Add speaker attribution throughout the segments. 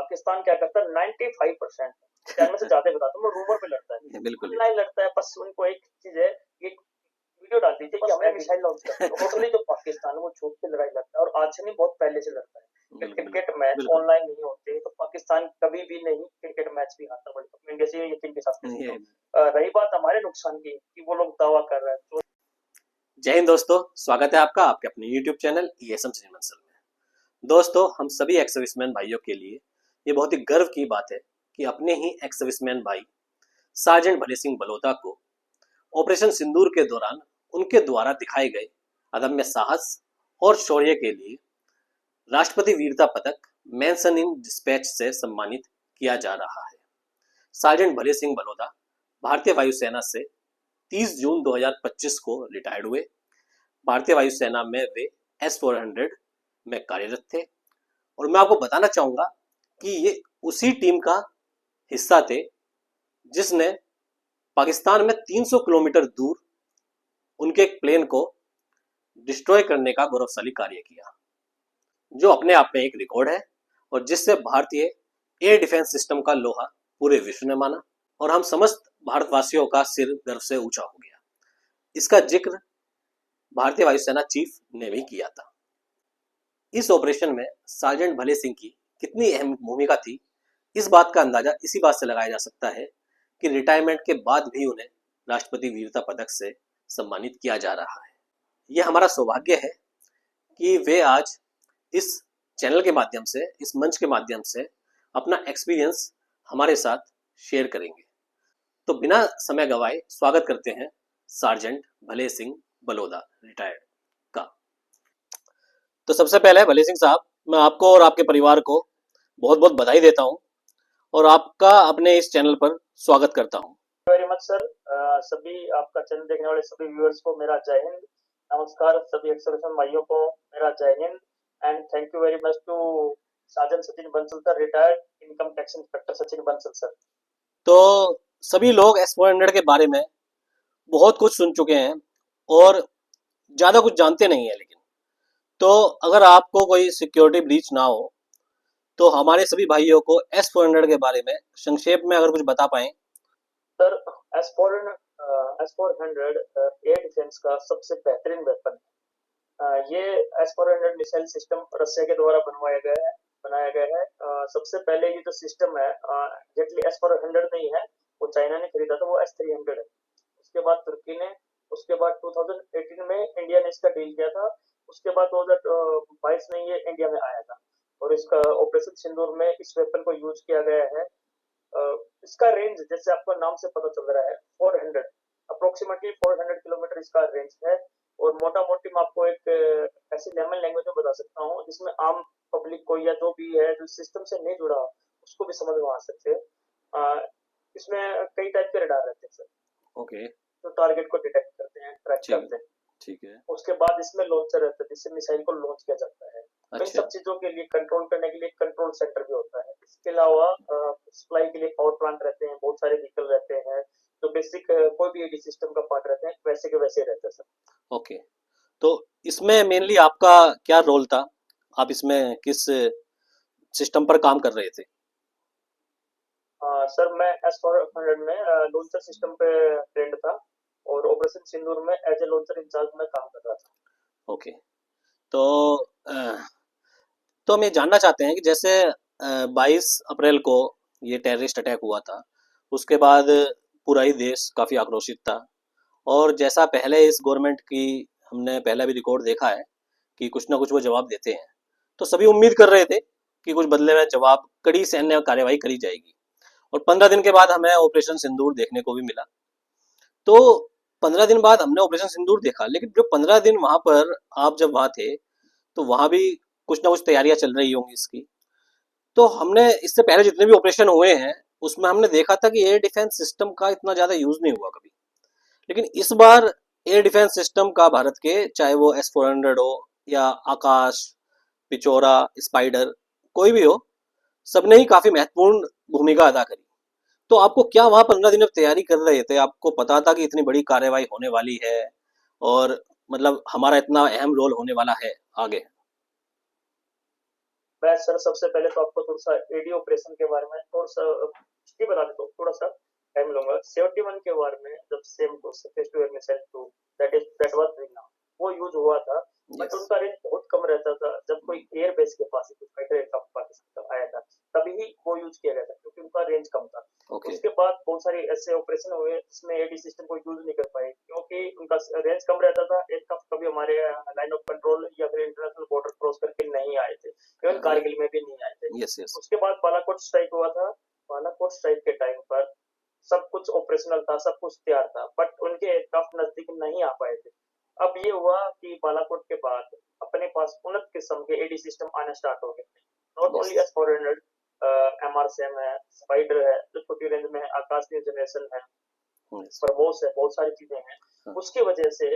Speaker 1: पाकिस्तान क्या करता है 95% में से ज्यादा बताता हूँ मैं, रूमर पे लड़ता है,
Speaker 2: बिल्कुल
Speaker 1: ऑनलाइन लड़ता है। बस उनको एक चीज है, एक वीडियो डाल दीजिए कि हमने मिसाइल लॉन्च कर दी। टोटली जो पाकिस्तान है वो झूठ पे लड़ाई लड़ता है, और आज से नहीं बहुत पहले से लड़ता है। क्रिकेट मैच ऑनलाइन नहीं होते तो पाकिस्तान कभी भी नहीं क्रिकेट मैच भी हारता वर्ल्ड कप में, इंडिया से यकीन के साथ कहता हूं। रही बात हमारे नुकसान की कि वो लोग दावा कर रहे हैं तो
Speaker 2: जय हिंद दोस्तों, स्वागत है आपका आपके अपने YouTube channel ESM Sachin Bansal में। दोस्तों, हम सभी एक्स सर्विसमैन भाइयों के लिए ये बहुत ही गर्व की बात है कि अपने ही एक्स सर्विसमैन भाई सार्जेंट भले सिंह बलोदा को ऑपरेशन सिंदूर के दौरान उनके द्वारा दिखाए गए अदम्य साहस और शौर्य के लिए राष्ट्रपति वीरता पदक मेंशन इन डिस्पैच से सम्मानित किया जा रहा है। सार्जेंट भले सिंह बलोदा भारतीय वायुसेना से 30 जून 2025 को रिटायर्ड हुए। भारतीय वायुसेना में वे S-400 में कार्यरत थे और मैं आपको बताना चाहूंगा कि ये उसी टीम का हिस्सा थे जिसने पाकिस्तान में 300 किलोमीटर दूर उनके एक प्लेन को डिस्ट्रॉय करने का गौरवशाली कार्य किया, जो अपने आप में एक रिकॉर्ड है और जिससे भारतीय एयर डिफेंस सिस्टम का लोहा पूरे विश्व ने माना और हम समस्त भारतवासियों का सिर गर्व से ऊंचा हो गया। इसका जिक्र भारतीय वायुसेना चीफ ने भी किया था। इस ऑपरेशन में सार्जेंट भले सिंह की कितनी अहम भूमिका थी, इस बात का अंदाजा इसी बात से लगाया जा सकता है कि रिटायरमेंट के बाद भी उन्हें राष्ट्रपति वीरता पदक से सम्मानित किया जा रहा है। यह हमारा सौभाग्य है कि वे आज इस चैनल के माध्यम से, इस मंच के माध्यम से अपना एक्सपीरियंस हमारे साथ शेयर करेंगे। तो बिना समय गवाए स्वागत करते हैं सार्जेंट भले सिंह बलोदा रिटायर्ड का। तो सबसे पहले भले सिंह साहब, मैं आपको और आपके परिवार को बहुत बहुत बधाई देता हूं और आपका अपने इस चैनल पर स्वागत करता हूं।
Speaker 1: Very much sir. सभी आपका चैनल देखने वाले सभी व्यूअर्स को मेरा जय हिंद, नमस्कार। सभी एक्स सर्विसमैन भाइयों को मेरा जय Hind and thank you very much to sergeant Sachin Bansal sir, retired income tax inspector Sachin Bansal sir.
Speaker 2: तो सभी लोग S-400 के बारे में बहुत कुछ सुन चुके हैं और ज़्यादा कुछ जानते नहीं है, लेकिन तो अगर आपको कोई सिक्योरिटी ब्रीच ना हो तो हमारे सभी भाइयों को S-400 के बारे में संक्षेप में अगर कुछ बता पाएं।
Speaker 1: सर, S-400 एयर डिफेंस का सबसे बेहतरीन वेपन है। ये S-400 मिसाइल सिस्टम रशिया के द्वारा बनाया गया है। सबसे पहले ये जो सिस्टम है एग्जैक्टली S-400 नहीं है, वो चाइना ने खरीदा था, वो S-300 है। उसके बाद तुर्की ने, उसके बाद 2018 में इंडिया ने इसका डील किया था, उसके बाद 2022 में ये इंडिया में आया था और इसका ऑपरेशन सिंदूर में इस वेपन को यूज किया गया है। इसका रेंज जैसे आपको नाम से पता चल रहा है 400 अप्रोक्सीमेटली 400 किलोमीटर इसका रेंज है। और मोटा मोटी मैं आपको एक ऐसी लेमन लैंग्वेज में बता सकता हूँ जिसमें आम पब्लिक को या जो भी है जो सिस्टम से नहीं जुड़ा उसको भी समझ में आ सकते हैं। इसमें कई टाइप के रडार रहते हैं सर।
Speaker 2: ओके।
Speaker 1: तो टारगेट को डिटेक्ट करते हैं, ट्रैक करते हैं।
Speaker 2: ठीक है।
Speaker 1: उसके बाद इसमें लॉन्चर रहता है जिससे मिसाइल को लॉन्च किया जाता है। इन सब चीजों के लिए कंट्रोल करने के लिए कंट्रोल सेंटर भी होता है। इसके अलावा सप्लाई के लिए पावर प्लांट रहते हैं, बहुत सारे व्हीकल रहते हैं, तो बेसिक कोई भी एडी सिस्टम का पार्ट रहते हैं, वैसे के वैसे रहते हैं सर।
Speaker 2: ओके, तो इसमें मेनली आपका क्या रोल था? आप इसमें किस सिस्टम पर काम कर रहे थे?
Speaker 1: सर, मैं S-400 में लॉन्चर सिस्टम पे ट्रेंड था और ऑपरेशन सिंदूर में एज ए लॉन्चर इंचार्ज में काम कर रहा था।
Speaker 2: ओके, तो हम ये जानना चाहते हैं कि जैसे 22 अप्रैल को ये टेररिस्ट अटैक हुआ था, उसके बाद पूरा ही देश काफ़ी आक्रोशित था और जैसा पहले इस गवर्नमेंट की हमने पहला भी रिकॉर्ड देखा है कि कुछ ना कुछ वो जवाब देते हैं, तो सभी उम्मीद कर रहे थे कि कुछ बदले में जवाब, कड़ी सैन्य कार्यवाही करी जाएगी और 15 दिन के बाद हमें ऑपरेशन सिंदूर देखने को भी मिला। तो 15 दिन बाद हमने ऑपरेशन सिंदूर देखा, लेकिन जो 15 दिन वहां पर आप जब वहां थे तो वहां भी कुछ ना कुछ तैयारियां चल रही होंगी इसकी। तो हमने इससे पहले जितने भी ऑपरेशन हुए हैं उसमें हमने देखा था कि एयर डिफेंस सिस्टम का इतना ज़्यादा यूज़ नहीं हुआ कभी, लेकिन इस बार एयर डिफेंस सिस्टम का भारत के, चाहे वो S-400 हो या आकाश, पिचोरा, स्पाइडर, कोई भी हो, सबने ही काफ़ी महत्वपूर्ण भूमिका अदा करी। तो आपको क्या वहाँ 15 दिन तैयारी कर रहे थे, आपको पता था कि इतनी बड़ी कार्रवाई होने वाली है और मतलब हमारा इतना अहम रोल होने वाला है आगे?
Speaker 1: मैं सर सबसे पहले तो आपको थोड़ा सा एडी ऑपरेशन के बारे में थोड़ा सा हिस्ट्री बता देता हूँ, थोड़ा सा टाइम लूंगा। 71 के बारे में जब SAM to surface to air missile to that was ना वो यूज हुआ था, बट
Speaker 2: यस।
Speaker 1: उनका रेंज बहुत कम रहता था। जब कोई एयर बेस के पास कुछ फाइटर एयरक्राफ्ट पाकिस्तान का आया था तभी ही वो यूज किया गया था, क्योंकि उनका रेंज कम था।
Speaker 2: ओके।
Speaker 1: उसके बाद बहुत सारे ऐसे ऑपरेशन हुए जिसमें एडी सिस्टम को यूज नहीं कर पाए, क्योंकि उनका रेंज कम रहता था। एयरक्राफ्ट कभी हमारे लाइन ऑफ कंट्रोल या फिर इंटरनेशनल बॉर्डर क्रॉस करके नहीं आए थे, इवन कारगिल में भी नहीं आए थे।
Speaker 2: Yes yes.
Speaker 1: उसके बाद बालाकोट स्ट्राइक हुआ था। बालाकोट स्ट्राइक के टाइम पर सब कुछ ऑपरेशनल था, सब कुछ तैयार था, बट उनके एयरक्राफ्ट नजदीक नहीं आ पाए थे। अब ये हुआ कि बालाकोट के बाद अपने पास उन्नत किस्म के एडी सिस्टम आना स्टार्ट हो गए। Not only
Speaker 2: yes.
Speaker 1: S-400, MRSAM है, स्पाइडर है जो छोटी रेंज में है, आकाश न्यू जनरेशन है,
Speaker 2: यस।
Speaker 1: ब्रह्मोस है, बहुत सारी चीजें हैं।
Speaker 2: हाँ।
Speaker 1: उसकी वजह से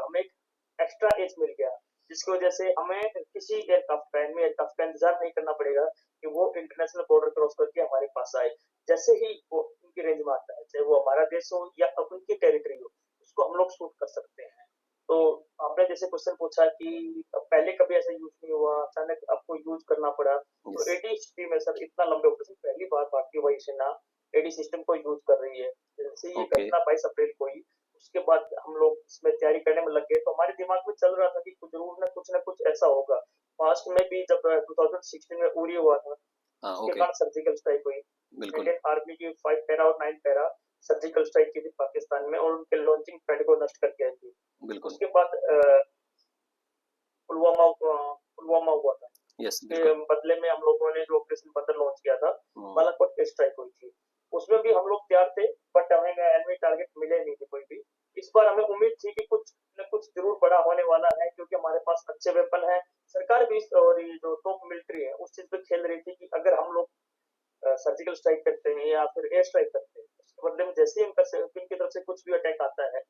Speaker 1: हमें एक एक्स्ट्रा एज मिल गया, जिसकी वजह से हमें किसी एयरक्राफ्ट का एनिमी एयरक्राफ्ट का इंतजार नहीं करना पड़ेगा कि वो इंटरनेशनल बॉर्डर क्रॉस करके हमारे पास आए। जैसे ही वो उनकी रेंज में आता है, चाहे वो हमारा देश हो या उनकी टेरिटरी हो, उसको हम लोग शूट कर सकते हैं। तो आपने जैसे क्वेश्चन पूछा कि पहले कभी ऐसा यूज नहीं हुआ, अचानक आपको यूज करना पड़ा, तो
Speaker 2: यस।
Speaker 1: एडी हिस्ट्री में सर इतना लंबे ऑपरेशन पहली बार भारतीय वायुसेना एडी सिस्टम को यूज कर रही है। जैसे ये
Speaker 2: ओके।
Speaker 1: घटना 22 अप्रैल को हुई, उसके बाद हम लोग इसमें तैयारी करने में लग गए, तो हमारे दिमाग में चल रहा था कि कुछ जरूर ना कुछ ऐसा होगा। पास्ट में भी जब 2016 में उरी हुआ था,
Speaker 2: हाँ।
Speaker 1: उसके
Speaker 2: ओके।
Speaker 1: बाद सर्जिकल स्ट्राइक हुई।
Speaker 2: बिल्कुल।
Speaker 1: इंडियन आर्मी की 5 पैरा और 9 पैरा सर्जिकल स्ट्राइक की थी पाकिस्तान में, और उनके लॉन्चिंग पैड को नष्ट करके आई थी।
Speaker 2: बिल्कुल।
Speaker 1: उसके बाद पुलवामा हुआ था,
Speaker 2: यस।
Speaker 1: के
Speaker 2: बिल्कुल।
Speaker 1: बदले में हम लोगों ने जो ऑपरेशन बदर लॉन्च किया था,
Speaker 2: हम्म।
Speaker 1: बालाकोट पे स्ट्राइक हुई थी। उसमें भी हम लोग तैयार थे, बट हमें एनिमी टारगेट मिले नहीं थे कोई भी। इस बार हमें उम्मीद थी कि कुछ न कुछ जरूर बड़ा होने वाला है, क्योंकि हमारे पास अच्छे वेपन है। सरकार भी और ये जो टॉप मिलिट्री है उस चीज पे खेल रही थी कि अगर हम लोग सर्जिकल स्ट्राइक करते हैं या फिर एयर स्ट्राइक करते हैं, उसके बदले में जैसे ही उनकी तरफ से कुछ भी अटैक आता है,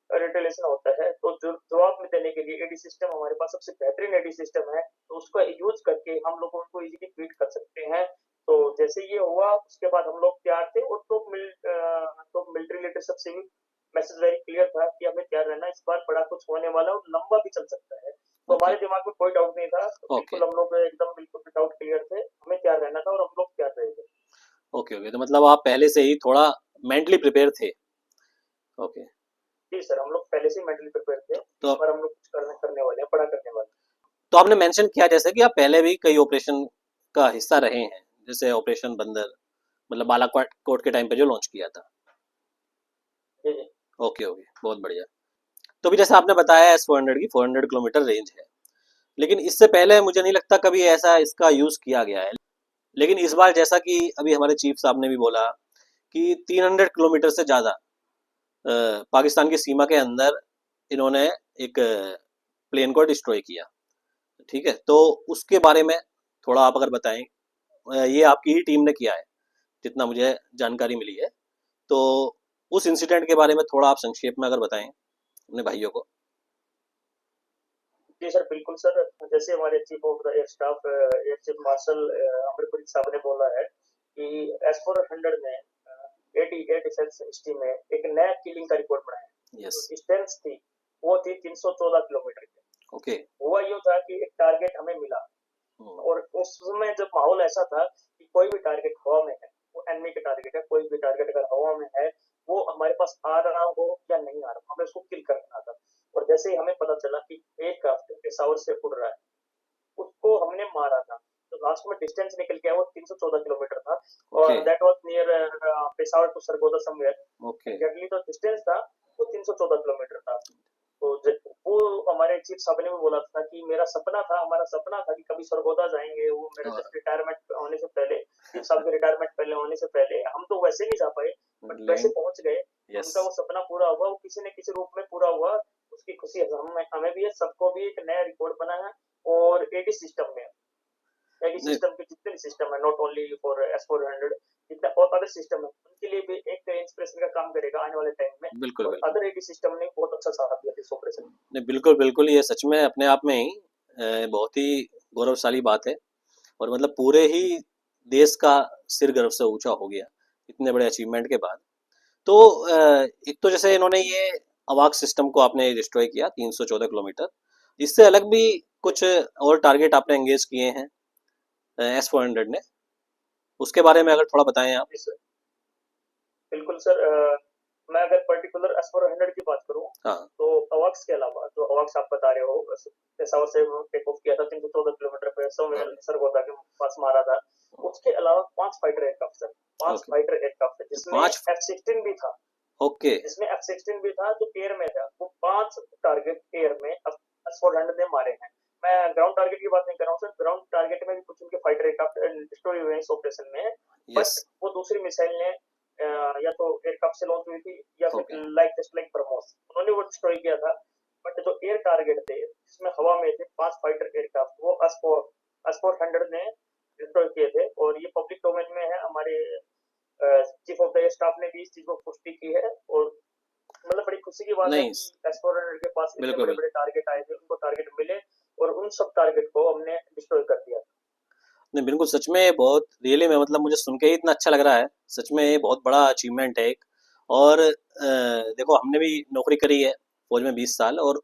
Speaker 1: रिटेलिएशन होता है, तो जवाब में देने के लिए एडी सिस्टम हमारे पास सबसे बेहतरीन एडी सिस्टम है, तो उसका यूज करके हम लोग उनको इजीली बीट कर सकते हैं। तो जैसे ये हुआ, उसके बाद हम लोग तैयार थे, और तो मिलिट्री लीडरशिप से भी मैसेज वेरी क्लियर था कि हमें तैयार रहना, इस बार बड़ा कुछ होने वाला है और लंबा भी चल सकता है। तो
Speaker 2: ओके।
Speaker 1: हमारे दिमाग में कोई डाउट नहीं था, तो
Speaker 2: ओके।
Speaker 1: बिल्कुल हम लोग एकदम बिल्कुल डाउट क्लियर थे, हमें तैयार रहना था और हम लोग तैयार रहे थे।
Speaker 2: ओके। ओके। तो मतलब आप पहले से ही थोड़ा मेंटली प्रिपेयर थे। ओके।
Speaker 1: जी सर, हम लोग पहले से मेंटली प्रिपेयर थे,
Speaker 2: तो
Speaker 1: इस बार हम लोग कुछ करने वाले हैं, बड़ा करने वाले हैं।
Speaker 2: तो आपने मेंशन किया जैसे कि आप पहले भी कई ऑपरेशन का हिस्सा रहे हैं, जैसे ऑपरेशन बंदर, मतलब बालाकोट कोट के टाइम पे जो लॉन्च किया था।
Speaker 1: जी जी
Speaker 2: ओके। ओके। बहुत बढ़िया। तो भी जैसे आपने बताया S-400 की 400 किलोमीटर रेंज है, लेकिन इससे पहले मुझे नहीं लगता कभी ऐसा इसका यूज किया गया है। लेकिन इस बार जैसा कि अभी हमारे चीफ साहब ने भी बोला कि 300 किलोमीटर से ज़्यादा पाकिस्तान की सीमा के अंदर इन्होंने एक प्लेन को डिस्ट्रॉय किया। ठीक है, तो उसके बारे में थोड़ा आप अगर बताएं। ये आपकी ही टीम ने किया है जितना मुझे जानकारी मिली है, तो उस इंसिडेंट के बारे में थोड़ा आप संक्षेप में अगर बताएं अपने भाइयों को।
Speaker 1: जी सर, बिल्कुल सर। जैसे हमारे chief of the air staff air chief marshal Amarpreet साहब ने बोला है कि S-400 में एयर डिफेंस सिस्टम में एक नया किलिंग का रिकॉर्ड बनाया है।
Speaker 2: यस।
Speaker 1: जो डिस्टेंस थी वो थी 314 किलोमीटर की।
Speaker 2: ओके।
Speaker 1: हुआ यूँ था कि एक टारगेट हमें मिला, और उस समय जब माहौल ऐसा था कि कोई भी टारगेट हवा में है वो एनिमी का टारगेट है, कोई भी टारगेट अगर हवा में है वो हमारे पास आ रहा हो या नहीं आ रहा, हमें उसको किल करना था। और जैसे ही हमें पता चला कि एयरक्राफ्ट पेशावर से उड़ रहा है, उसको हमने मारा था। तो लास्ट में डिस्टेंस निकल के आया, वो 314 किलोमीटर था,
Speaker 2: ओके।
Speaker 1: और that was near Peshawar to Sargodha somewhere.
Speaker 2: Okay.
Speaker 1: Exactly जो डिस्टेंस था वो 314 किलोमीटर था। तो वो हमारे चीफ साहब ने भी बोला था कि मेरा सपना था, हमारा सपना था कि कभी सरगोदा जाएंगे। वो मेरे
Speaker 2: और
Speaker 1: जस्ट रिटायरमेंट होने से पहले, चीफ साहब के रिटायरमेंट पहले होने से पहले, हम तो वैसे नहीं जा पाए, बट वैसे
Speaker 2: लेकिन
Speaker 1: पहुंच गए।
Speaker 2: यस।
Speaker 1: उनका वो सपना पूरा हुआ, वो किसी न किसी रूप में पूरा हुआ, उसकी खुशी हमें भी है, सबको भी एक नया रिकॉर्ड बना है। और एडी सिस्टम में, एडी
Speaker 2: नहीं,
Speaker 1: सिस्टम के जितने भी सिस्टम है, नॉट ओनली फॉर S-400, जितना और अदर सिस्टम है, उनके लिए भी एक इंस्पिरेशन का काम करेगा आने वाले टाइम में।
Speaker 2: बिल्कुल
Speaker 1: और
Speaker 2: बिल्कुल।
Speaker 1: अदर एडी सिस्टम ने बहुत अच्छा साथ दिया इस ऑपरेशन में।
Speaker 2: नहीं, बिल्कुल बिल्कुल, ये सच में अपने आप में ही बहुत ही गौरवशाली बात है। और मतलब पूरे ही देश का सिर गर्व से ऊंचा हो गया इतने बड़े अचीवमेंट के बाद। तो एक तो जैसे इन्होंने ये अवाक सिस्टम को आपने डिस्ट्रॉय किया 314 किलोमीटर, इससे अलग भी कुछ और टारगेट आपने एंगेज किए हैं? S-400 ने, उसके बारे में अगर थोड़ा बताएं आप।
Speaker 1: जी सर, बिल्कुल सर। मैं अगर पर्टिकुलर S-400 की बात करूं,
Speaker 2: हाँ।
Speaker 1: तो अवॉक्स के अलावा, जो अवॉक्स आप बता रहे हो, पेशावर से टेक ऑफ किया था 314 किलोमीटर पे, सरगोदा के पास मारा था। उसके अलावा 5 fighter aircraft sir, 5
Speaker 2: okay.
Speaker 1: Fighter aircraft, जिसमें
Speaker 2: 5।
Speaker 1: F-16 भी था।
Speaker 2: ओके।
Speaker 1: जिसमें F-16 भी था, जो एयर में था। वो 5 टारगेट एयर में S-400 ने मारे हैं। मैं ग्राउंड टारगेट की बात नहीं कर रहा हूँ सर, ग्राउंड टारगेट में भी कुछ उनके फाइटर एयरक्राफ्ट डिस्ट्रॉय हुए हैं इस ऑपरेशन में।
Speaker 2: यस।
Speaker 1: बट वो दूसरी मिसाइल ने या तो एयरक्राफ्ट से लॉन्च हुई थी, या फिर
Speaker 2: ओके।
Speaker 1: जस्ट लाइक ब्रह्मोस, उन्होंने वो डिस्ट्रॉय किया था। बट जो एयर टारगेट थे, जिसमें हवा में थे 5 फाइटर एयरक्राफ्ट, वो S-400 ने डिस्ट्रॉय किए थे। और ये पब्लिक डोमेन में है। हमारे चीफ ऑफ द स्टाफ ने भी इस चीज को पुष्टि की है। और मतलब बड़ी खुशी की बात है
Speaker 2: नहीं,
Speaker 1: कि S-400 के पास इतने
Speaker 2: बिल्कुल
Speaker 1: बड़े
Speaker 2: बिल्कुल।
Speaker 1: बड़े टारगेट आए थे, उनको टारगेट मिले, और उन सब टारगेट को हमने डिस्ट्रॉय कर दिया।
Speaker 2: नहीं, बिल्कुल सच में बहुत रियली में मतलब मुझे सुन के ही इतना अच्छा लग रहा है। सच में ये बहुत बड़ा अचीवमेंट है एक। और देखो हमने भी नौकरी करी है फौज में 20 साल, और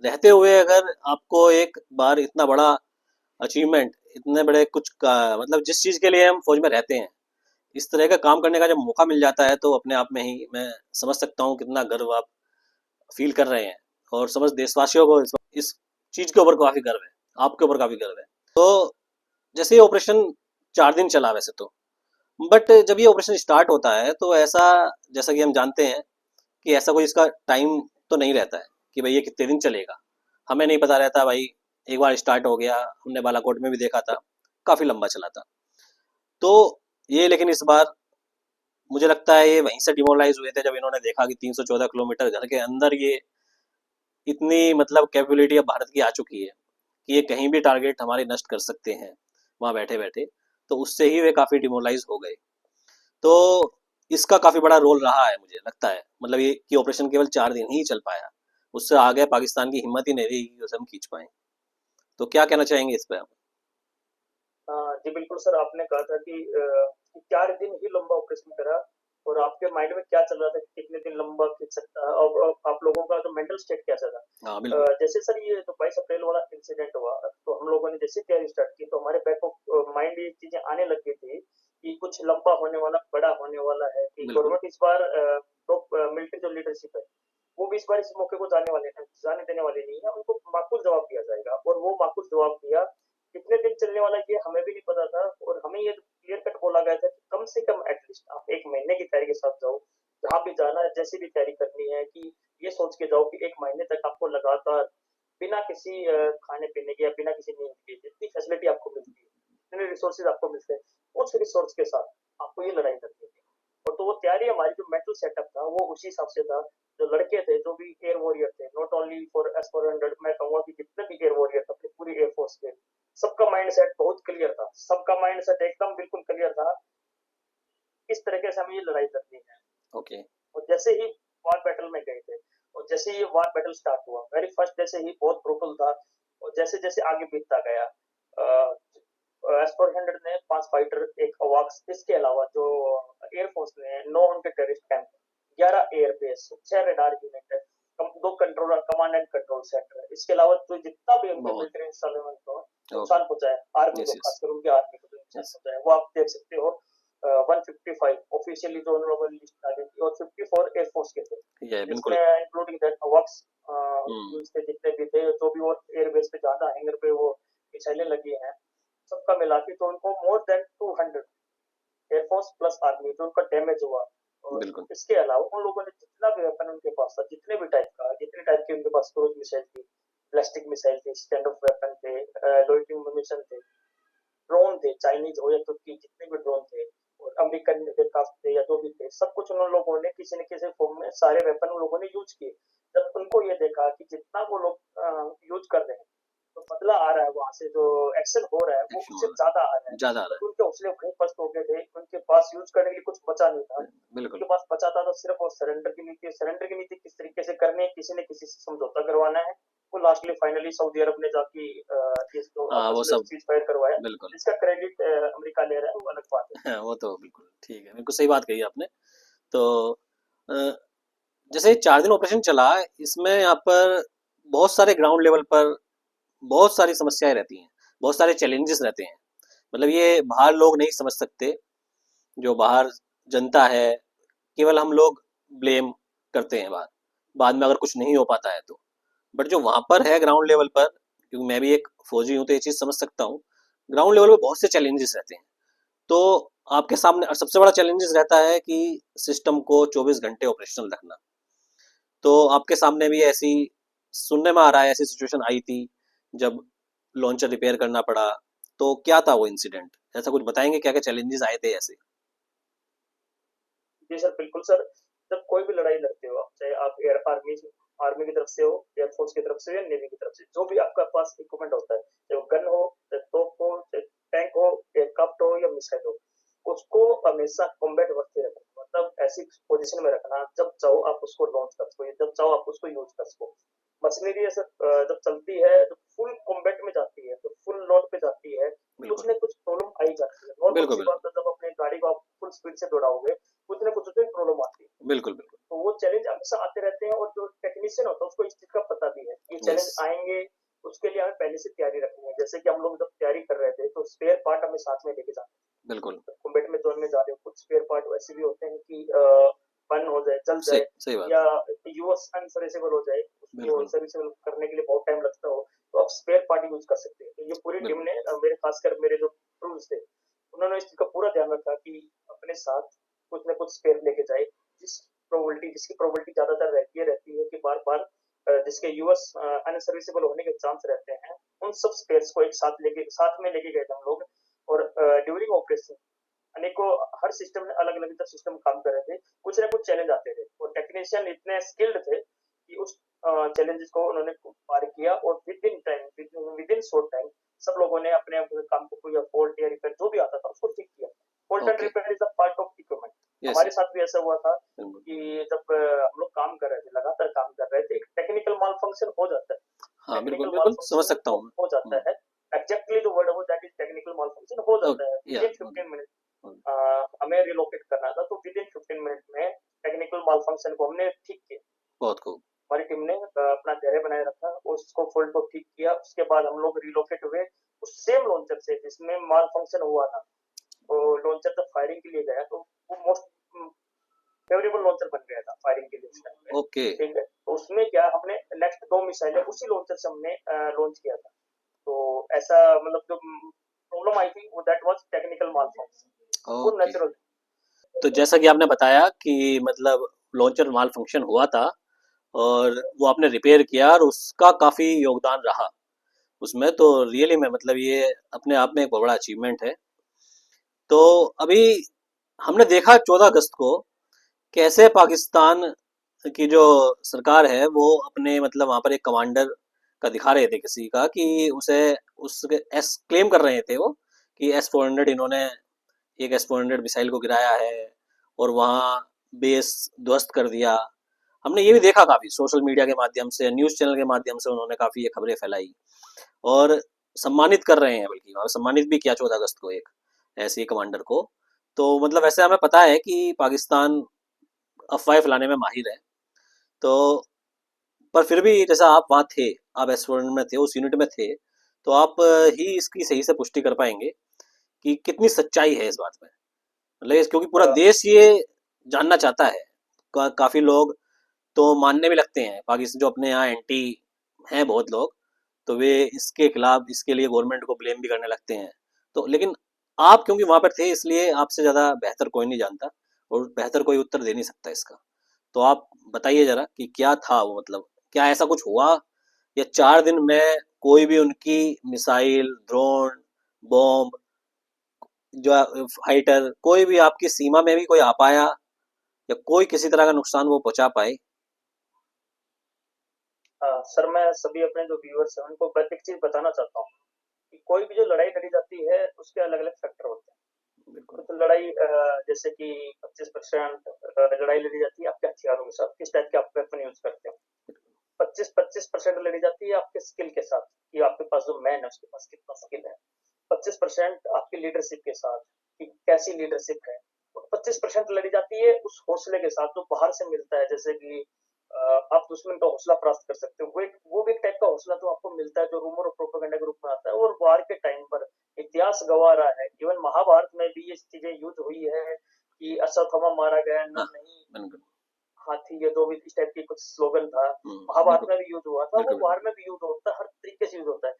Speaker 2: रहते हुए अगर आपको एक बार इतना बड़ा अचीवमेंट, इतने बड़े कुछ का मतलब जिस चीज़ के लिए हम फौज में रहते हैं, इस तरह का काम करने का जब मौका मिल जाता है तो अपने आप में ही मैं समझ सकता हूँ कितना गर्व आप फील कर रहे हैं। और समझ देशवासियों को इस चीज़ के ऊपर काफ़ी गर्व है, आपके ऊपर काफ़ी गर्व है। तो जैसे ये ऑपरेशन 4 दिन चला वैसे तो, बट जब ये ऑपरेशन स्टार्ट होता है तो ऐसा, जैसा कि हम जानते हैं कि ऐसा कोई इसका टाइम तो नहीं रहता है कि भाई ये कितने दिन चलेगा। हमें नहीं पता रहता भाई। एक बार स्टार्ट हो गया, हमने बालाकोट में भी देखा था, काफ़ी लंबा चला था। तो ये लेकिन इस बार मुझे लगता है ये वहीं से डिमोरलाइज हुए थे जब इन्होंने देखा कि 314 किलोमीटर घर के अंदर ये इतनी मतलब कैपेबिलिटी अब भारत की आ चुकी है कि ये कहीं भी टारगेट हमारे नष्ट कर सकते हैं वहाँ बैठे बैठे। तो उससे ही वे काफ़ी डिमोरलाइज हो गए। तो इसका काफ़ी बड़ा रोल रहा है मुझे लगता है, मतलब ये कि ऑपरेशन केवल 4 दिन ही चल पाया। उससे आगे पाकिस्तान की हिम्मत ही नहीं रही कि उसे हम खींच पाए। तो क्या कहना चाहेंगे इस पर आप?
Speaker 1: जी बिल्कुल सर, आपने कहा था कि 4 दिन ही लंबा ऑपरेशन करा, और आपके माइंड में क्या चल रहा था कि कितने दिन लंबा खींच सकता है, और आप लोगों का तो मेंटल स्टेट कैसा था।
Speaker 2: हाँ बिल्कुल।
Speaker 1: जैसे सर ये जो 22 अप्रैल वाला इंसिडेंट हुआ, तो हम लोगों ने जैसे तैयारी स्टार्ट की, तो हमारे बैक ऑफ माइंड ये चीजें आने लग गई थी कि कुछ लंबा होने वाला, बड़ा होने वाला है, कि
Speaker 2: बिल्कुल।
Speaker 1: गवर्नमेंट इस बार टॉप मिलिट्री जो लीडरशिप है, वो भी इस बार इस मौके को जाने देने वाली नहीं है। उनको माकूल जवाब दिया जाएगा, और वो माकूल जवाब दिया। कितने दिन चलने वाला ये हमें भी नहीं पता था, और हमें ये क्लियर कट बोला गया था कि कम से कम एटलीस्ट आप 1 महीने की तैयारी के साथ जाओ। जहाँ भी जाना है, जैसी भी तैयारी करनी है, कि ये सोच के जाओ कि 1 महीने तक आपको लगातार बिना किसी खाने पीने के या बिना किसी नींद के जितनी फैसिलिटी आपको मिलती है, जितने रिसोर्सेज आपको मिलते हैं, उस रिसोर्स के साथ आपको ये लड़ाई करनी थी। और तो वो तैयारी, हमारी जो मेंटल सेटअप था, वो उसी हिसाब से था। जो लड़के थे, जो भी एयर वॉरियर थे, नॉट ओनली फॉर S-400, मैं कहूंगा कि जितने भी एयर वॉरियर थे अपनी पूरी एयरफोर्स के, सबका माइंड सेट बहुत क्लियर था। सबका माइंड सेट एकदम बिल्कुल क्लियर था, किस तरीके से हमें ये लड़ाई करनी है।
Speaker 2: ओके।
Speaker 1: और जैसे ही वार बैटल में गए थे, और जैसे ही वार बैटल स्टार्ट हुआ, वेरी फर्स्ट डे से ही बहुत ब्रूटल था। और जैसे जैसे आगे बीतता गया, S-400 ने 5 फाइटर, एक अवाक्स, इसके अलावा जो एयरफोर्स ने 9 उनके terrorist camp, 11 airbase, 6 radar unit, 2 controller, command and control centre, इसके अलावा तो जितना भी उनके
Speaker 2: बहुत।
Speaker 1: मिलिट्री इंस्टॉलमेंट को
Speaker 2: ओके।
Speaker 1: नुकसान पहुंचा है, आर्मी को,
Speaker 2: यस यस।
Speaker 1: खासकर उनके आर्मी को जो नुकसान
Speaker 2: यस।
Speaker 1: पहुंचा है, वो आप देख सकते हो। 155 ऑफिशियली जो ऑनरेबल लिस्ट डाली थी, और 54 एयरफोर्स के थे,
Speaker 2: ये
Speaker 1: जिसमें
Speaker 2: बिल्कुल।
Speaker 1: Including that works
Speaker 2: hmm.
Speaker 1: Use थे, जितने भी थे, जो भी और एयरबेस पे ज्यादा हैंगर पे वो मिसाइलें लगी हैं, सबका मिला के तो उनको more than 200 air force plus army जो उनका डैमेज हुआ। और
Speaker 2: बिल्कुल।
Speaker 1: इसके अलावा उन लोगों ने जितना भी वेपन उनके पास था, जितने टाइप के उनके पास क्रूज मिसाइल थी, बैलिस्टिक मिसाइल थी, स्टैंड ऑफ वेपन थे, लोइटिंग म्यूनिशन थे, ड्रोन थे, चाइनीज हो या तुर्की, जितने भी ड्रोन थे, और अमेरिकन एयरक्राफ्ट थे या जो भी थे, सब कुछ उन लोगों ने किसी न किसी फॉर्म में सारे वेपन उन लोगों ने यूज किए। जब उनको ये देखा कि जितना वो लोग यूज कर रहे हैं, तो बदला आ रहा है, वहां से जो एक्शन हो रहा है वो
Speaker 2: एक्शन
Speaker 1: उससे
Speaker 2: वाला
Speaker 1: ज्यादा आ रहा है,
Speaker 2: ज़्यादा आ रहा
Speaker 1: तो उनके हौसले वहीं पस्त हो गए थे। उनके पास यूज करने के लिए कुछ बचा नहीं था।
Speaker 2: है। बिल्कुल।
Speaker 1: उनके पास बचा था तो सिर्फ वो सरेंडर की नीति किस तरीके से करनी है, किसी न किसी से समझौता करवाना है। वो लास्टली फाइनली सऊदी अरब ने जाके ये जो
Speaker 2: हाँ वो
Speaker 1: आपस में
Speaker 2: सब।
Speaker 1: सीज फायर करवाया,
Speaker 2: बिल्कुल।
Speaker 1: जिसका क्रेडिट अमेरिका ले रहा है, वो अलग बात है।
Speaker 2: हाँ, वो तो बिल्कुल ठीक है, बिल्कुल सही बात कही आपने। तो अ, जैसे 4 दिन ऑपरेशन चला, इसमें यहाँ पर बहुत सारे ग्राउंड लेवल पर बहुत सारी समस्याएं रहती हैं, बहुत सारे चैलेंजेस रहते हैं। मतलब ये बाहर लोग नहीं समझ सकते, जो बाहर जनता है, केवल हम लोग ब्लेम करते हैं बाद बाद में अगर कुछ नहीं हो पाता है तो। बट जो वहां पर है ग्राउंड लेवल पर, क्योंकि मैं भी एक फौजी हूँ तो ये चीज समझ सकता हूँ, ग्राउंड लेवल पर बहुत से चैलेंजेस रहते हैं। तो आपके सामने और सबसे बड़ा चैलेंजेस रहता है कि सिस्टम को 24 घंटे ऑपरेशनल रखना। तो आपके सामने भी ऐसी सुनने में आ रहा है, ऐसी सिचुएशन आई थी जब लॉन्चर रिपेयर करना पड़ा। तो क्या था वो इंसिडेंट, ऐसा कुछ बताएंगे, क्या क्या चैलेंजेस आए थे ऐसे?
Speaker 1: जी सर, बिल्कुल सर। जब कोई भी लड़ाई लड़ते हो आप, चाहे आप एयर आर्मी आर्मी की तरफ से हो, एयरफोर्स की तरफ से हो या नेवी की तरफ से, जो भी आपका पास इक्विपमेंट होता है, चाहे वो गन हो, चाहे तोप हो, चाहे टैंक हो, एयरक्राफ्ट हो या मिसाइल हो, उसको हमेशा कॉम्बैट वर्क रखना, मतलब ऐसी पोजीशन में रखना जब चाहो आप उसको लॉन्च कर सको, जब चाहो आप उसको यूज कर सको। मशीनरी है सर, जब चलती है तो फुल कॉम्बैट में जाती है, तो फुल लोड पे जाती है, कुछ
Speaker 2: बिल्कुल
Speaker 1: न कुछ प्रॉब्लम आई जाती है। नॉर्मल
Speaker 2: बिल्कुल
Speaker 1: सी
Speaker 2: बिल्कुल
Speaker 1: बात है, जब अपनी गाड़ी को आप फुल स्पीड से दौड़ाओगे, कुछ न कुछ उसमें प्रॉब्लम आती है।
Speaker 2: बिल्कुल बिल्कुल।
Speaker 1: तो वो चैलेंज हमेशा आते रहते हैं, और जो टेक्नीशियन होता है उसको इस चीज का पता भी है ये
Speaker 2: यस।
Speaker 1: चैलेंज आएंगे। उसके लिए हमें पहले से तैयारी रखनी है। जैसे कि हम लोग जब तैयारी कर रहे थे तो स्पेयर पार्ट हमें साथ में लेके जाते
Speaker 2: बिल्कुल।
Speaker 1: हैं। कॉम्बैट में जोन में जा रहे हो, कुछ स्पेयर पार्ट वैसे भी होते हैं कि बर्न हो जाए, जल
Speaker 2: सही
Speaker 1: जाए,
Speaker 2: सही बात
Speaker 1: या
Speaker 2: है।
Speaker 1: यूएस अनसर्विसेबल हो जाए, उसको
Speaker 2: बिल्कुल
Speaker 1: सर्विसेबल करने के लिए बहुत टाइम लगता हो, तो आप स्पेयर पार्ट यूज कर सकते हैं। तो ये पूरी टीम
Speaker 2: बिल्कुल।
Speaker 1: ने मेरे खासकर मेरे जो क्रूज थे, उन्होंने इस चीज का पूरा ध्यान रखा कि अपने साथ कुछ न कुछ स्पेयर लेके जाए, जिसकी प्रोबेबिलिटी ज्यादातर रहती है कि बार बार जिसके यूएस अनसर्विसेबल होने के चांस रहते हैं, उन सब स्पेयर्स को एक साथ में लेके गए थे हम लोग। और ड्यूरिंग ऑपरेशन अनेकों हर सिस्टम में अलग अलग सिस्टम काम कर रहे थे, कुछ ना कुछ चैलेंज आते थे, और टेक्नीशियन इतने स्किल्ड थे कि उस चैलेंजेस को उन्होंने पार किया, और with in time, with in short time सब लोगों ने अपने अपने काम को, कोई फॉल्ट या रिपेयर जो भी आता था उसको ठीक किया। Fault and
Speaker 2: okay.
Speaker 1: Repair is a part of equipment.
Speaker 2: Yes
Speaker 1: हमारे
Speaker 2: यस।
Speaker 1: साथ भी ऐसा हुआ था
Speaker 2: बिल्कुल।
Speaker 1: कि जब हम लोग काम कर रहे थे, लगातार काम कर रहे थे, एक टेक्निकल माल फंक्शन हो जाता है।
Speaker 2: हाँ बिल्कुल
Speaker 1: टेक्निकल माल
Speaker 2: बिल्कुल समझ
Speaker 1: फंक्शन
Speaker 2: सकता हूँ मैं।
Speaker 1: हो जाता है। एग्जैक्टली जो वर्ड है वो that is technical mall function हो जाता है।
Speaker 2: ओके
Speaker 1: विद
Speaker 2: या
Speaker 1: इन 15 मिनट हमें रिलोकेट करना था, तो विद इन 15 मिनट में टेक्निकल माल फंक्शन को हमने ठीक किया।
Speaker 2: बहुत खूब।
Speaker 1: हमारी टीम ने अपना धैर्य बनाए रखा, उसको फॉल्ट को ठीक किया। उसके बाद हम लोग रिलोकेट हुए उस सेम लॉन्चर से जिसमें माल फंक्शन हुआ था। तो लॉन्चर जब फायरिंग के लिए गया तो वो मोस्ट फेवरेबल लॉन्चर बन गया था फायरिंग के लिए उस टाइम पे।
Speaker 2: ओके।
Speaker 1: ठीक है, तो उसमें क्या हमने नेक्स्ट 2 मिसाइलें उसी लॉन्चर से हमने लॉन्च किया था। तो ऐसा मतलब जो प्रॉब्लम आई थी वो that was technical mall function, वो
Speaker 2: ओके।
Speaker 1: नेचुरल।
Speaker 2: तो जैसा कि आपने बताया कि मतलब लॉन्चर माल फंक्शन हुआ था और वो आपने रिपेयर किया और उसका काफी योगदान रहा उसमें, तो रियली में मतलब ये अपने आप में एक बहुत बड़ा अचीवमेंट है। तो अभी हमने देखा 14 अगस्त को कैसे पाकिस्तान की जो सरकार है वो अपने मतलब वहां पर एक कमांडर का दिखा रहे थे किसी का कि उसे उसके एस क्लेम कर रहे थे वो कि S-400 इन्होंने एक S-400 मिसाइल को गिराया है और वहाँ बेस ध्वस्त कर दिया। हमने ये भी देखा काफी सोशल मीडिया के माध्यम से, न्यूज चैनल के माध्यम से उन्होंने काफी ये खबरें फैलाई और सम्मानित कर रहे हैं, बल्कि और सम्मानित भी किया 14 अगस्त को एक ऐसे ही कमांडर को। तो मतलब वैसे हमें पता है कि पाकिस्तान अफवाहें फैलाने में माहिर है। तो पर फिर भी जैसा आप वहाँ थे, आप S-400 में थे, उस यूनिट में थे, तो आप ही इसकी सही से पुष्टि कर पाएंगे कि कितनी सच्चाई है इस बात में। मतलब क्योंकि पूरा देश ये जानना चाहता है। काफी लोग तो मानने भी लगते हैं, पाकिस्तान जो अपने यहाँ एंटी हैं बहुत लोग, तो वे इसके खिलाफ इसके लिए गवर्नमेंट को ब्लेम भी करने लगते हैं। तो लेकिन आप क्योंकि वहां पर थे इसलिए आपसे ज्यादा बेहतर कोई नहीं जानता और बेहतर कोई उत्तर दे नहीं सकता इसका। तो आप बताइए जरा कि क्या था वो, मतलब क्या ऐसा कुछ हुआ या 4 दिन में कोई भी उनकी मिसाइल, ड्रोन, बॉम्ब, जो फाइटर, कोई भी आपकी सीमा में भी कोई आ पाया या कोई किसी तरह का नुकसान वो पहुंचा पाए?
Speaker 1: सर, मैं सभी अपने जो व्यूअर्स हैं उनको एक चीज बताना चाहता हूँ कि कोई भी जो लड़ाई लड़ी जाती है उसके अलग अलग फैक्टर होते हैं।
Speaker 2: बिल्कुल।
Speaker 1: कुछ लड़ाई जैसे कि 25% लड़ाई लड़ी जाती है आपके हथियारों के साथ, किस टाइप के आप वेपन यूज करते हो। 25% लड़ी जाती है आपके स्किल के साथ, कि आपके पास जो मैन है उसके पास कितना स्किल है। 25% आपकी लीडरशिप के साथ, कि कैसी लीडरशिप है। 25% लड़ी जाती है उस हौसले के साथ जो बाहर से मिलता है, जैसे कि आप दुश्मन का हौसला प्राप्त कर सकते हो। वो भी एक टाइप का हौसला तो आपको मिलता है जो रूमर और प्रोपेगेंडा के रूप में आता है, और वार के टाइम पर इतिहास गवा रहा है। इवन महाभारत में भी ये चीजें युद्ध हुई है कि अश्वत्थामा मारा गया,
Speaker 2: हाँ,
Speaker 1: नर नहीं
Speaker 2: बिल्कुल।
Speaker 1: हाथी, या जो भी इस टाइप की कुछ स्लोगन था। महाभारत
Speaker 2: बिल्कुल,
Speaker 1: में भी युद्ध हुआ था, वो
Speaker 2: बिल्कुल,
Speaker 1: वार में भी युद्ध होता है, हर तरीके से युद्ध होता है।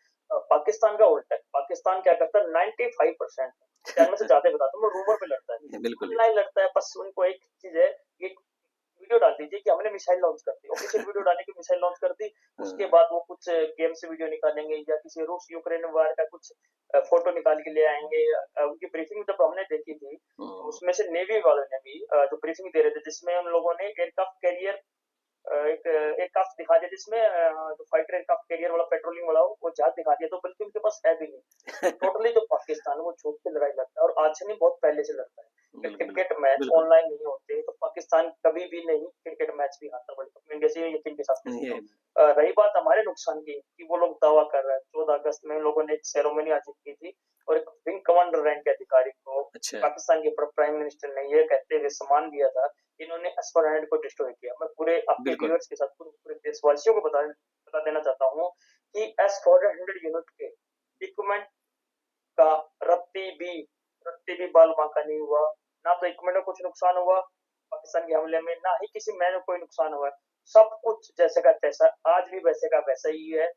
Speaker 1: पाकिस्तान का उल्टा है। पाकिस्तान क्या करता है, 95% चाहे मैं से ज्यादा बताता हूँ, वो रूमर पे लड़ता है,
Speaker 2: बिल्कुल,
Speaker 1: ऑनलाइन लड़ता है। बस उनको एक चीज है, एक वीडियो डाल दीजिए कि हमने मिसाइल लॉन्च कर दी, ऑफिशियल वीडियो डालने की मिसाइल लॉन्च कर दी। उसके
Speaker 2: हाँ,
Speaker 1: बाद वो कुछ गेम से वीडियो निकालेंगे या किसी रूस यूक्रेन वार का कुछ फोटो निकाल के ले आएंगे। उनकी ब्रीफिंग जब हमने देखी थी, उसमें से नेवी वालों ने भी जो ब्रीफिंग दे रहे थे, जिसमें उन लोगों ने एयरक्राफ्ट कैरियर एक एयरक्राफ्ट दिखा दिया, जिसमें जो फाइटर एयरक्राफ्ट कैरियर वाला पेट्रोलिंग वाला वो जहाज दिखा दिया, तो बल्कि उनके पास है भी नहीं। टोटली जो पाकिस्तान है वो झूठ की लड़ाई लड़ता है, और आज से नहीं, बहुत पहले से लड़ता है। कि
Speaker 2: बिल्कुल,
Speaker 1: क्रिकेट मैच
Speaker 2: बिल्कुल,
Speaker 1: ऑनलाइन नहीं होते तो पाकिस्तान कभी भी नहीं क्रिकेट मैच भी हारता वर्ल्ड कप में, इंडिया से यकीन के साथ कह सकता
Speaker 2: ये
Speaker 1: हूँ। रही बात हमारे नुकसान की, कि वो लोग दावा कर रहे हैं 14 अगस्त में उन लोगों ने एक सेरेमनी आयोजित की थी, और एक विंग कमांडर रैंक के अधिकारी को
Speaker 2: अच्छा,
Speaker 1: पाकिस्तान के प्राइम मिनिस्टर ने ये कहते हुए सम्मान दिया था, इन्होंने एस्परहैंड को डिस्ट्रॉय किया। मैं पूरे आपके
Speaker 2: बिल्कुल,
Speaker 1: व्यूअर्स के साथ, पूरे देशवासियों को बता देना चाहता हूँ कि एस 400 यूनिट के इक्विपमेंट का रत्ती भी बाल बांका नहीं हुआ। ना तो इक्विपमेंट में कुछ नुकसान हुआ पाकिस्तान के हमले में, ना ही किसी मैन को कोई नुकसान हुआ है। सब कुछ जैसे का तैसा, आज भी वैसे का वैसा ही है।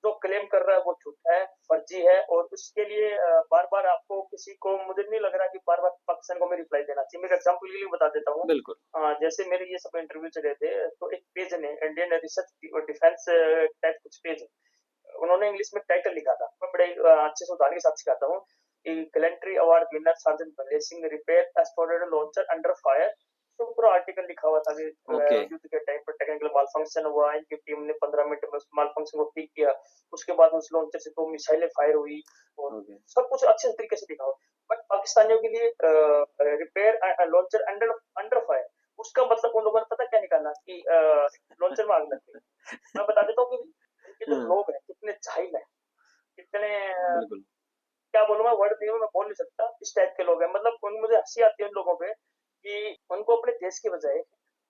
Speaker 1: जो क्लेम कर रहा है वो झूठा है, फर्जी है, और उसके लिए बार बार आपको किसी को, मुझे नहीं लग रहा कि बार बार पाकिस्तान को मैं रिप्लाई देना चाहिए। मैं एग्जाम्पल के लिए बता देता हूँ।
Speaker 2: बिल्कुल,
Speaker 1: जैसे मेरे ये सब इंटरव्यू चले थे, तो एक पेज ने इंडियन रिसर्च और डिफेंस टाइप कुछ पेज, उन्होंने इंग्लिश में टाइटल लिखा था, मैं बड़े अच्छे से उदाहरण के साथ सिखाता हूँ कि gallantry award winner sergeant Bhale Singh repair supported launcher under fire. तो पूरा आर्टिकल लिखा हुआ था कि
Speaker 2: ओके,
Speaker 1: युद्ध के टाइम पर टेक्निकल माल फंक्शन हुआ, इनकी टीम ने 15 मिनट में उस माल फंक्शन को ठीक किया। उसके बाद उस लॉन्चर से 2 मिसाइलें फायर हुई, और
Speaker 2: ओके,
Speaker 1: सब कुछ अच्छे तरीके से लिखा हुआ। बट पाकिस्तानियों के लिए repair launcher under under fire, उसका मतलब उन लोगों ने पता क्या निकाला कि लॉन्चर में आग लग गई। मैं बता देता हूँ कि उनके जो
Speaker 2: हाँ,
Speaker 1: लोग हैं कितने जाहिल हैं, कितने
Speaker 2: बिल्कुल,
Speaker 1: क्या बोलूं, मैं वर्ड नहीं हूं, मैं बोल नहीं सकता, इस टाइप के लोग हैं। मतलब मुझे हंसी आती है उन लोगों पे कि उनको अपने देश के बजाय,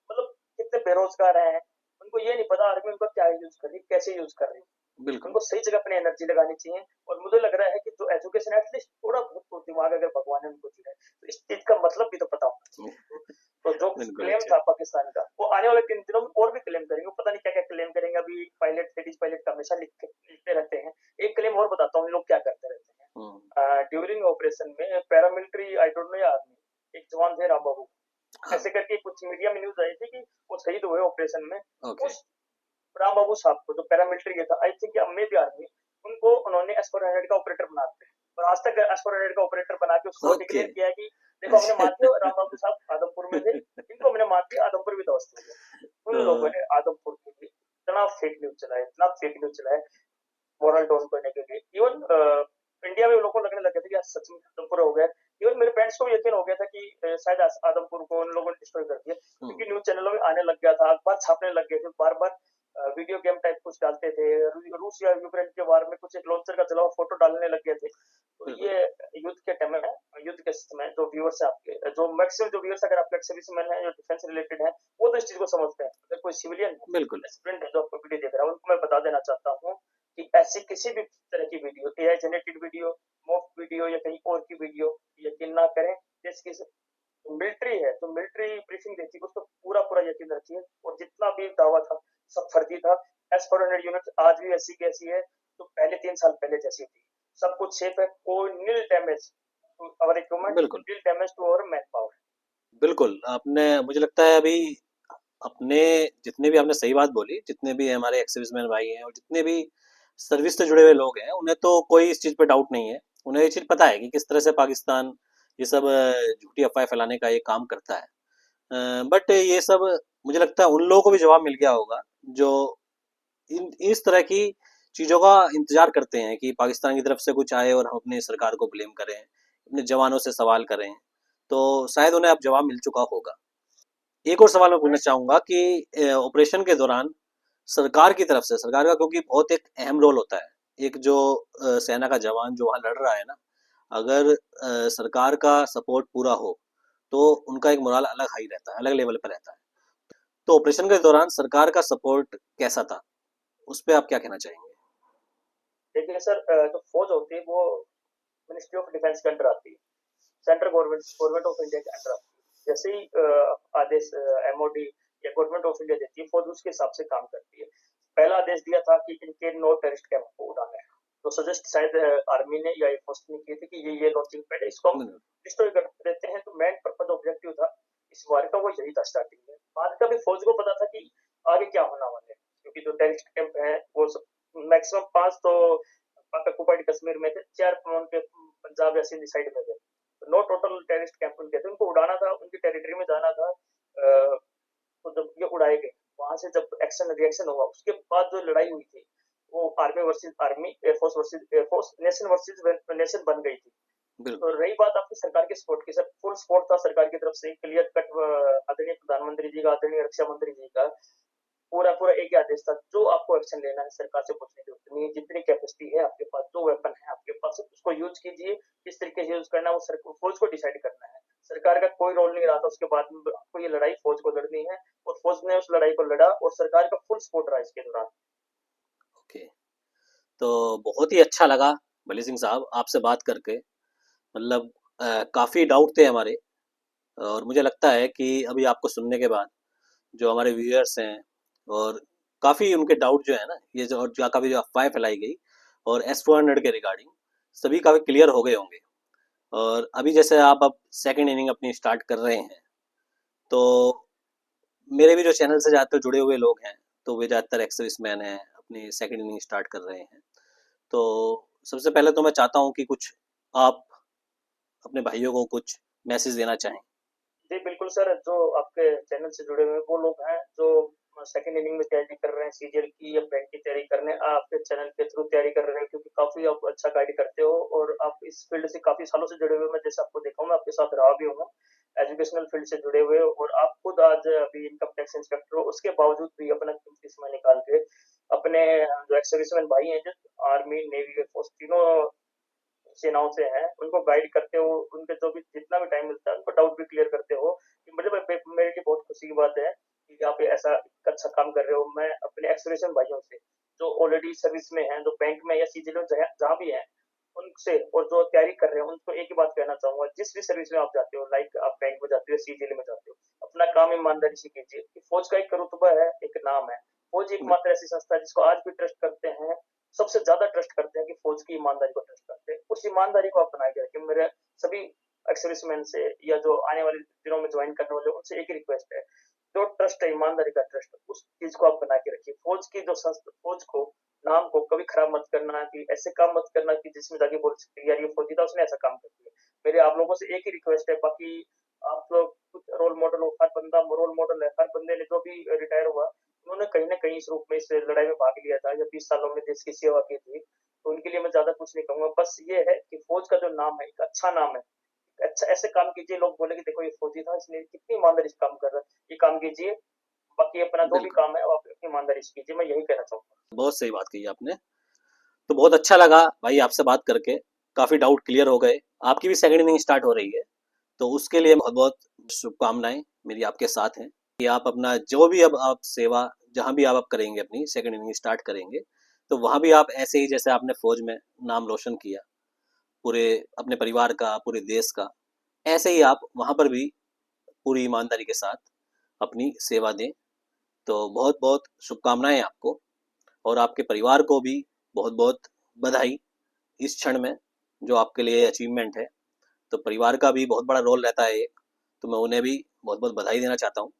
Speaker 1: मतलब कितने बेरोजगार हैं, उनको ये नहीं पता आर्मी उनका क्या यूज कर रही है, कैसे यूज कर रही है।
Speaker 2: बिल्कुल,
Speaker 1: उनको सही जगह अपनी एनर्जी लगानी चाहिए। और मुझे लग रहा है कि जो एजुकेशन एटलीस्ट थोड़ा बहुत तो दिमाग अगर भगवान ने उनको दिया है, तो इस चीज का मतलब भी तो पता होना चाहिए उनको। तो जो
Speaker 2: बिल्कुल,
Speaker 1: क्लेम
Speaker 2: अच्छा,
Speaker 1: था पाकिस्तान का, वो आने वाले 3 दिनों में और भी क्लेम करेंगे। वो पता नहीं क्या क्या क्लेम करेंगे। अभी पायलट, लेडीज पायलट का हमेशा लिखते रहते हैं। एक क्लेम और बताता हूँ लोग क्या करते रहते
Speaker 2: हम्म,
Speaker 1: हैं। ड्यूरिंग ऑपरेशन में पैरामिलिट्री, आई डोंट नो या आर्मी, एक जवान थे राम बाबू,
Speaker 2: हाँ,
Speaker 1: ऐसे करके कुछ मीडिया में न्यूज आई थी कि वो शहीद हुए ऑपरेशन में।
Speaker 2: ओके,
Speaker 1: उस राम बाबू साहब को, जो पैरामिलिट्री के था, आई थिंक मे भी आर्मी, उनको उन्होंने एस्पोरेटेड का ऑपरेटर बना दिया, और आज तक एस्पोरेटेड का ऑपरेटर बना के उसको
Speaker 2: ओके,
Speaker 1: डिक्लेयर किया है कि देखो हमने
Speaker 2: अच्छा,
Speaker 1: मार दिया। राम बाबू साहब आदमपुर में थे, इनको हमने मार दिया, आदमपुर भी ध्वस्त हो गया। उन लोगों
Speaker 2: हाँ,
Speaker 1: ने आदमपुर के लिए इतना फेक न्यूज चलाया, इतना फेक न्यूज चलाया मॉरल डाउन करने के लिए। इवन इंडिया में लोगों को लगने लगे थे कि सच में आदमपुर हो गया। इवन मेरे पेरेंट्स को भी यकीन हो गया था कि शायद आदमपुर को उन लोगों ने डिस्ट्रॉय कर दिया, क्योंकि न्यूज चैनलों में आने लग गया था, अखबार छापने लग गए थे बार बार। वीडियो गेम टाइप कुछ डालते थे, रूस या यूक्रेन के वार में कुछ एक लॉन्चर का जला हुआ फोटो डालने लग गए थे। तो
Speaker 2: बिल्कुल,
Speaker 1: ये युद्ध के टाइम में, युद्ध के समय जो व्यूअर्स है आपके, जो मैक्सिमम जो व्यूअर्स अगर आपके सर्विसमैन है, जो डिफेंस रिलेटेड है, वो तो इस चीज को समझते हैं। अगर कोई सिविलियन
Speaker 2: बिल्कुल,
Speaker 1: एस्पिरेंट है जो आपको वीडियो देख रहा है, उनको मैं बता देना चाहता हूँ कि ऐसी किसी भी तरह की video, AI generated video, mock video या कहीं और की वीडियो, यकीन ना करें। जैसे मिलिट्री है, तो मिलिट्री ब्रीफिंग देती है, उसको पूरा पूरा यकीन रखिए। और जितना भी दावा था सब फर्जी था। एस 400 यूनिट आज भी ऐसी की ऐसी है, तो पहले 3 साल पहले जैसी थी। सब कुछ सेफ है, कोई nil damage to our equipment,
Speaker 2: बिल्कुल,
Speaker 1: nil damage to our manpower.
Speaker 2: बिल्कुल, आपने मुझे लगता है अभी अपने जितने भी आपने सही बात बोली, जितने भी हमारे एक्स सर्विसमैन भाई हैं और जितने भी सर्विस से जुड़े हुए लोग हैं, उन्हें तो कोई इस चीज़ पे डाउट नहीं है। उन्हें ये चीज़ पता है कि किस तरह से पाकिस्तान ये सब झूठी अफवाहें फैलाने का ये काम करता है। बट ये सब मुझे लगता है उन लोगों को भी जवाब मिल गया होगा जो इस तरह की चीज़ों का इंतजार करते हैं कि पाकिस्तान की तरफ से कुछ आए और हम अपनी सरकार को ब्लेम करें, अपने जवानों से सवाल करें। तो शायद उन्हें अब जवाब मिल चुका होगा। एक और सवाल मैं पूछना चाहूंगा कि ऑपरेशन के दौरान सरकार की तरफ से, सरकार का क्योंकि बहुत एक अहम रोल होता है, एक जो सेना का जवान जो वहां लड़ रहा है ना, अगर सरकार का सपोर्ट पूरा हो तो उनका एक मोराल अलग हाई रहता है, अलग लेवल पर रहता है। तो ऑपरेशन के दौरान सरकार का सपोर्ट कैसा था, उस पर आप क्या कहना चाहेंगे?
Speaker 1: देखिए सर, जो फौज होती है वो मिनिस्ट्री ऑफ डिफेंस के अंडर आती है, सेंट्रल गवर्नमेंट ऑफ इंडिया के अंडर आती है। जैसे ही आदेश एमओडी या गवर्नमेंट ऑफ इंडिया देती है, फौज उसके हिसाब से काम करती है। पहला आदेश दिया था कि इनके 9 टेररिस्ट कैंप को उड़ाना है, तो सजेस्ट शायद आर्मी ने या एयरफोर्स ने की थी कि ये लॉन्चिंग पैड है, इसको हम डिस्ट्रॉय कर देते हैं। तो मेन पर्पज ऑब्जेक्टिव था इस वार का, वो यही था स्टार्टिंग में। बाद का भी फौज को पता था कि आगे क्या होना वाला है, क्योंकि जो टेररिस्ट कैंप है वो मैक्सिमम 5 तो ऑक्युपाइड कश्मीर में थे, 4 उनके पंजाब या सिंध साइड में थे। 9 टोटल टेररिस्ट कैंप उनके थे, उनको उड़ाना था, उनकी टेरिटरी में जाना था। तो जब ये उड़ाए गए, वहां से जब एक्शन रिएक्शन हुआ, उसके बाद जो लड़ाई हुई थी वो army versus army, air force versus air force, nation versus nation बन गई थी। तो रही बात आपकी सरकार के सपोर्ट की, सर फुल सपोर्ट था सरकार की तरफ से, क्लियर कट आदरणीय प्रधानमंत्री जी का, आदरणीय रक्षा मंत्री जी का पूरा पूरा एक ही आदेश था, जो आपको एक्शन लेना है सरकार से पूछने की जरूरत नहीं है, जितनी कैपेसिटी है आपके पास, जो वेपन है आपके पास, उसको यूज कीजिए। किस तरीके से यूज करना है वो फौज को डिसाइड करना है, सरकार का कोई रोल नहीं रहा था। उसके बाद में आपको ये लड़ाई फौज को लड़नी है, और फौज ने उस लड़ाई को लड़ा, और सरकार का फुल सपोर्ट रहा इसके दौरान।
Speaker 2: ओके, तो बहुत ही अच्छा लगा भली सिंह साहब आपसे बात करके। मतलब काफ़ी डाउट थे हमारे, और मुझे लगता है कि अभी आपको सुनने के बाद जो हमारे व्यूअर्स हैं, और काफ़ी उनके डाउट जो है ना, ये जो और जो काफ़ी जो अफवाहें फैलाई गई और S-400 के रिगार्डिंग, सभी काफ़ी क्लियर हो गए होंगे। और अभी जैसे आप अब सेकंड इनिंग अपनी स्टार्ट कर रहे हैं, तो मेरे भी जो चैनल से ज़्यादातर जुड़े हुए लोग हैं, तो वे ज़्यादातर एक्स सर्विसमैन हैं, अपनी सेकंड इनिंग स्टार्ट कर रहे हैं। तो सबसे पहले तो मैं चाहता हूँ कि कुछ आप अपने भाइयों को कुछ मैसेज देना चाहें।
Speaker 1: जी बिल्कुल सर, जो आपके चैनल से जुड़े हुए वो लोग हैं जो सेकंड इनिंग में तैयारी कर रहे हैं, सीजीएल की या बैंक की तैयारी करने, आपके चैनल के थ्रू तैयारी कर रहे हैं, क्योंकि काफी आप अच्छा गाइड करते हो, और आप इस फील्ड से काफी सालों से जुड़े हुए, मैं जैसे आपको देखा हूँ, मैं आपके साथ रहा भी हूँ, एजुकेशनल फील्ड से जुड़े हुए हो, और आप खुद आज अभी इनकम टैक्स इंस्पेक्टर हो, उसके बावजूद भी अपना कीमती समय निकाल के अपने जो एक्स सर्विसमैन भाई हैं, जो आर्मी नेवी एयरफोर्स तीनों सेनाओं से हैं, उनको गाइड करते हो, उनके जो भी जितना भी टाइम मिलता है उनको डाउट भी क्लियर करते हो। मतलब मेरे लिए बहुत खुशी की बात है कि आप ये ऐसा अच्छा काम कर रहे हो। मैं अपने एक्स सर्विसमैन भाइयों से जो ऑलरेडी सर्विस में हैं, जो बैंक में या सीजीएल में जहाँ भी हैं, उनसे, और जो तैयारी कर रहे हैं, उनको एक ही बात कहना चाहूंगा, जिस भी सर्विस में आप जाते हो, लाइक आप बैंक में जाते हो, सीजीएल में जाते हो, अपना काम ईमानदारी से कीजिए। कि फौज का एक रुतबा है, एक नाम है। फौज एकमात्र ऐसी संस्था है जिसको आज भी ट्रस्ट करते हैं, सबसे ज्यादा ट्रस्ट करते हैं, कि फौज की ईमानदारी को ट्रस्ट करते हैं। उस ईमानदारी को आप बनाए रखें। मेरे सभी एक्स सर्विसमैन से, या जो आने वाले दिनों में ज्वाइन करने वाले, उनसे एक ही रिक्वेस्ट है, जो ट्रस्ट है, ईमानदारी का ट्रस्ट, उस चीज को आप बना के रखिए। फौज की जो संस्था, फौज को, नाम को कभी खराब मत करना, कि ऐसे काम मत करना कि जिसमें जाके बोल सकते यार ये फौजी था, उसने ऐसा काम कर दिया। मेरे आप लोगों से एक ही रिक्वेस्ट है, बाकी आप लोग कुछ रोल मॉडल हो, हर बंदा रोल मॉडल है, हर बंदे ने जो भी रिटायर हुआ, उन्होंने कहीं ना कहीं इस रूप में, इस लड़ाई में भाग लिया था, या 20 सालों में देश की सेवा की थी। तो उनके लिए मैं ज्यादा कुछ नहीं कहूंगा, बस ये है कि फौज का जो नाम है, एक अच्छा नाम है, अच्छा ऐसे काम कीजिए, लोग बोले कि देखो ये फौजी था, इसने कितनी ईमानदारी से काम कर रहा है, ये काम कीजिए। बाकी अपना जो भी
Speaker 2: बिल्कुल,
Speaker 1: काम है वो आप अपनी ईमानदारी से कीजिए, मैं यही कहना चाहूंगा।
Speaker 2: बहुत सही बात कही आपने। तो बहुत अच्छा लगा भाई आपसे बात करके, काफ़ी डाउट क्लियर हो गए। आपकी भी सेकंड इनिंग स्टार्ट हो रही है, तो उसके लिए बहुत बहुत शुभकामनाएं मेरी आपके साथ हैं कि आप अपना जो भी अब आप सेवा जहाँ भी आप करेंगे, अपनी सेकंड इनिंग स्टार्ट करेंगे, तो वहाँ भी आप ऐसे ही जैसे आपने फौज में नाम रोशन किया पूरे अपने परिवार का, पूरे देश का, ऐसे ही आप वहाँ पर भी पूरी ईमानदारी के साथ अपनी सेवा दें। तो बहुत बहुत शुभकामनाएं आपको, और आपके परिवार को भी बहुत बहुत बधाई इस क्षण में जो आपके लिए अचीवमेंट है। तो परिवार का भी बहुत बड़ा रोल रहता है एक, तो मैं उन्हें भी बहुत बहुत बधाई देना चाहता हूँ।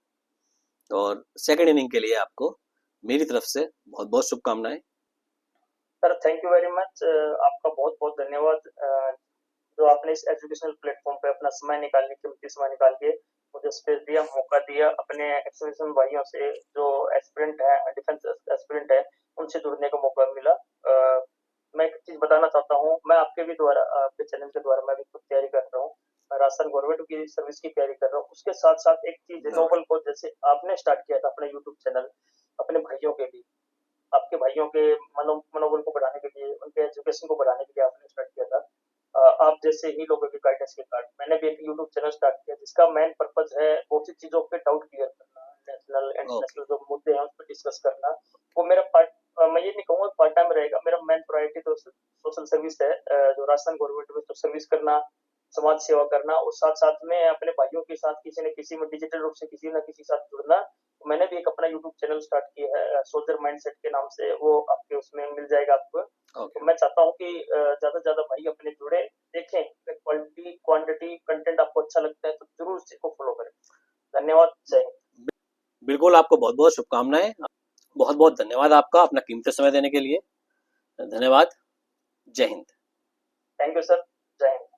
Speaker 2: और सेकंड इनिंग के लिए आपको मेरी तरफ से बहुत बहुत शुभकामनाएं।
Speaker 1: Sir thank you very much, आपका बहुत बहुत धन्यवाद, जो आपने इस एजुकेशनल प्लेटफॉर्म पे अपना समय निकालने, कीमती समय निकाल के मुझे स्पेस दिया, मौका दिया, अपने एक्सपीरियंस भाइयों से, जो एस्पिरेंट है, डिफेंस एस्पिरेंट है, उनसे जुड़ने का मौका मिला। मैं एक चीज बताना चाहता हूँ, मैं आपके भी द्वारा, आपके चैनल के द्वारा मैं भी खुद तैयारी कर रहा हूँ, मैं राजस्थान गवर्नमेंट की सर्विस की तैयारी कर रहा हूँ। उसके साथ साथ एक चीज नोबल को, जैसे आपने स्टार्ट किया था अपना यूट्यूब चैनल, अपने भाइयों के लिए, आपके भाइयों के मनोबल को बढ़ाने के लिए, उनके एजुकेशन को बढ़ाने के लिए आपने स्टार्ट किया था। आप जैसे ही लोगों के गाइडेंस के कारण मैंने भी एक यूट्यूब चैनल स्टार्ट किया, जिसका मेन पर्पज है बहुत सी चीजों पे डाउट क्लियर करना, नेशनल
Speaker 2: ओके,
Speaker 1: इंटरनेशनल जो मुद्दे हैं उस पर डिस्कस करना। वो मेरा पार्ट मैं ये नहीं कहूँगा पार्ट टाइम रहेगा। मेरा मेन प्रायोरिटी तो सोशल सर्विस है, जो राजस्थान गवर्नमेंट में तो सर्विस करना, समाज सेवा करना, और साथ साथ में अपने भाइयों के साथ किसी न किसी में डिजिटल रूप से किसी न किसी साथ जुड़ना। तो मैंने भी एक अपना यूट्यूब चैनल स्टार्ट किया है सोल्जर माइंडसेट के नाम से, वो आपके उसमें मिल जाएगा आपको।
Speaker 2: ओके।
Speaker 1: तो मैं चाहता हूँ कि ज्यादा से ज्यादा भाई अपने जुड़े, देखें क्वालिटी क्वांटिटी कंटेंट आपको अच्छा लगता है तो जरूर इसको फॉलो करें। धन्यवाद, जय हिंद।
Speaker 2: बिल्कुल, आपको बहुत बहुत शुभकामनाएं। बहुत बहुत धन्यवाद आपका अपना कीमती समय देने के लिए। धन्यवाद। जय हिंद।
Speaker 1: थैंक यू सर, जय हिंद।